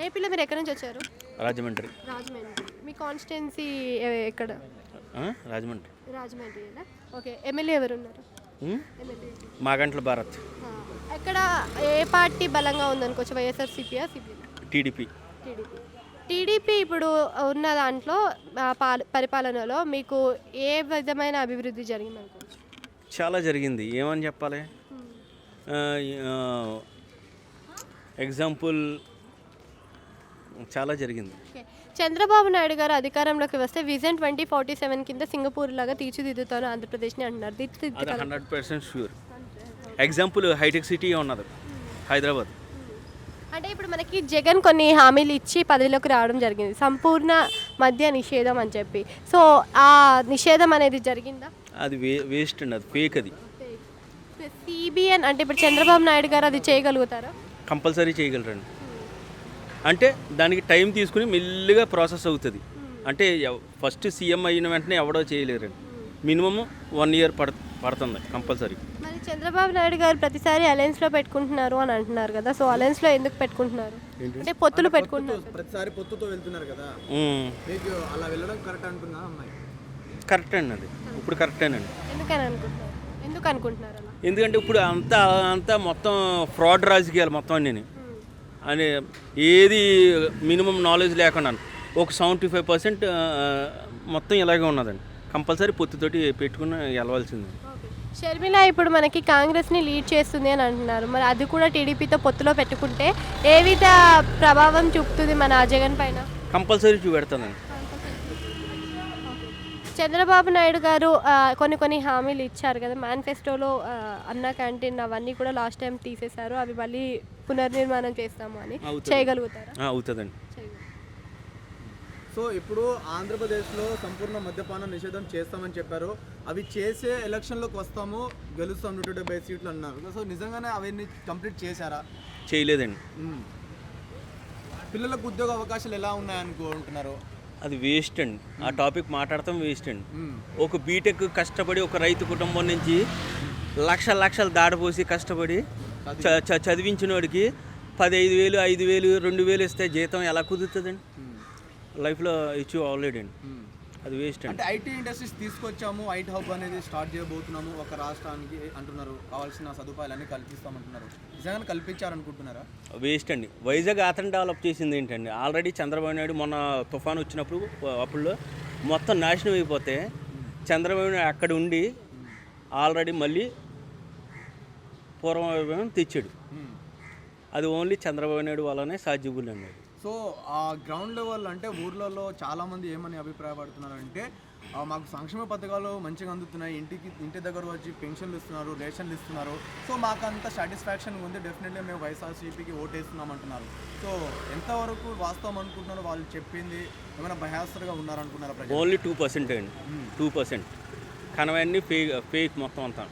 ఏపీలో మీరు ఎక్కడి నుంచి వచ్చారు? రాజమండ్రి. రాజమండ్రి. మీ కాన్స్టిట్యున్సీ ఎక్కడ? రాజమండ్రి. రాజమండ్రినా? ఓకే. ఎమ్మెల్యే ఎవరు ఉన్నారు? ఎమ్మెల్యే మాగంట్ల భారత్. ఎక్కడ ఏ పార్టీ బలంగా ఉందనుకోవచ్చు? వైఎస్ఆర్సీపీయా, సిపిఎం? టీడీపీ. టీడీపీ. టీడీపీ ఇప్పుడు ఉన్న దాంట్లో పరిపాలనలో మీకు ఏ విధమైన అభివృద్ధి జరిగింది అనుకోవచ్చు? చాలా జరిగింది. ఏమని చెప్పాలి? ఎగ్జాంపుల్ చాలా జరిగింది. చంద్రబాబు నాయుడు గారు అధికారంలోకి వస్తే విజన్ 2047 కింద సింగపూర్ లాగా తీర్చిదిద్దుతాను ఆంధ్రప్రదేశ్ని అంటున్నారు. అది 100% ష్యూర్. ఎగ్జాంపుల్ హైటెక్ సిటీ ఉన్నది హైదరాబాద్. అంటే ఇప్పుడు మనకి జగన్ కొన్ని హామీలు ఇచ్చి పదవిలోకి రావడం జరిగింది, సంపూర్ణ మద్య నిషేధం అని చెప్పి. సో ఆ నిషేధం అనేది జరిగిందా? అది వేస్ట్ అండి, అది ఫేక్. అది సిబిఎన్ అంటే ఇప్పుడు చంద్రబాబు నాయుడు గారు అది చేయగలుగుతారా? కంపల్సరీ చేయగలరండి. అంటే దానికి టైం తీసుకుని మెల్లిగా ప్రాసెస్ అవుతుంది. అంటే ఫస్ట్ సీఎం అయిన వెంటనే ఎవడో చేయలేరండి. మినిమం 1 year పడుతుంది కంపల్సరీ. మరి చంద్రబాబు నాయుడు గారు ప్రతిసారి అలయన్స్లో పెట్టుకుంటున్నారు అని అంటున్నారు కదా, సో అలయన్స్లో ఎందుకు పెట్టుకుంటున్నారు? అంటే పొత్తులు పెట్టుకుంటున్నారు, ప్రతిసారి పొత్తుతో వెళ్తున్నారు కదా, మీకు అలా వెళ్ళడం కరెక్ట్ అనుకున్నా? కరెక్ట్ అండి, అది ఇప్పుడు కరెక్టేనండి. ఎందుకు అనుకుంటున్నారు అలా? ఎందుకంటే ఇప్పుడు అంతా మొత్తం ఫ్రాడ్ రాజకీయాలు మొత్తం అన్నీ అని ఏది మినిమం నాలెడ్జ్ లేకుండా ఒక 75% మొత్తం ఇలాగే ఉన్నదండి. కంపల్సరీ పొత్తుతోటి పెట్టుకుని వెళ్ళవలసింది. షర్మిల ఇప్పుడు మనకి కాంగ్రెస్ని లీడ్ చేస్తుంది అని అంటున్నారు, మరి అది కూడా టీడీపీతో పొత్తులో పెట్టుకుంటే ఏ విధ ప్రభావం చూపుతుంది మన జగన్ పైన? కంపల్సరీ చూపెడతానండి. చంద్రబాబు నాయుడు గారు కొన్ని హామీలు ఇచ్చారు కదా మేనిఫెస్టోలో, అన్న క్యాంటీన్ అవన్నీ కూడా లాస్ట్ టైం తీసేశారు, అవి మళ్ళీ పునర్నిర్మాణం చేస్తాము అని. చేయగలుగుతారా? అవుతుందండి. సో ఇప్పుడు ఆంధ్రప్రదేశ్లో సంపూర్ణ మద్యపాన నిషేధం చేస్తామని చెప్పారు. అవి చేసే ఎలక్షన్లోకి వస్తాము, గెలుస్తాం 170 సీట్లు అన్నారు. సో నిజంగానే అవన్నీ కంప్లీట్ చేశారా? చేయలేదండి. పిల్లలకు ఉద్యోగ అవకాశాలు ఎలా ఉన్నాయనుకుంటున్నారు? అది వేస్ట్ అండి. ఆ టాపిక్ మాట్లాడతాం వేస్ట్ అండి. ఒక బీటెక్ కష్టపడి ఒక రైతు కుటుంబం నుంచి లక్షలు దాడిపోసి కష్టపడి చదివించిన వాడికి 15,000, 5,000, 2,000 ఇస్తే జీతం ఎలా కుదురుతుందండి? లైఫ్లో అచీవ్ అవ్వలేడండి. అది వేస్ట్ అండి. అంటే ఐటీ ఇండస్ట్రీస్ తీసుకొచ్చాము, ఐటీ హబ్ అనేది స్టార్ట్ చేయబోతున్నాము ఒక రాష్ట్రానికి అంటున్నారు, కావాల్సిన సదుపాయాలన్నీ కల్పిస్తామంటున్నారు. నిజంగా కల్పించారనుకుంటున్నారా? వేస్ట్ అండి. వైజాగ్ అతను డెవలప్ చేసింది ఏంటండి? ఆల్రెడీ చంద్రబాబు నాయుడు మొన్న తుఫాను వచ్చినప్పుడు అప్పుడు మొత్తం నాశనం అయిపోతే చంద్రబాబు నాయుడు అక్కడ ఉండి ఆల్రెడీ మళ్ళీ పూర్వం తెచ్చాడు. అది ఓన్లీ చంద్రబాబు నాయుడు వల్లనే సాధ్యబుల్ అండి. సో ఆ గ్రౌండ్ లెవెల్ అంటే ఊర్లలో చాలామంది ఏమని అభిప్రాయపడుతున్నారంటే, మాకు సంక్షేమ పథకాలు మంచిగా అందుతున్నాయి, ఇంటి దగ్గర వచ్చి పెన్షన్లు ఇస్తున్నారు, రేషన్లు ఇస్తున్నారు, సో మాకు అంత సాటిస్ఫాక్షన్ ఉంది, డెఫినెట్లీ మేము వైఎస్ఆర్సీపీకి ఓటేస్తున్నాం అంటున్నారు. సో ఎంతవరకు వాస్తవం అనుకుంటున్నారు? వాళ్ళు చెప్పింది ఏమైనా బయాస్గా ఉన్నారనుకున్నారా? ఓన్లీ 2% అండి, 2%. కానీ అవన్నీ ఫేక్ మొత్తం అంతా.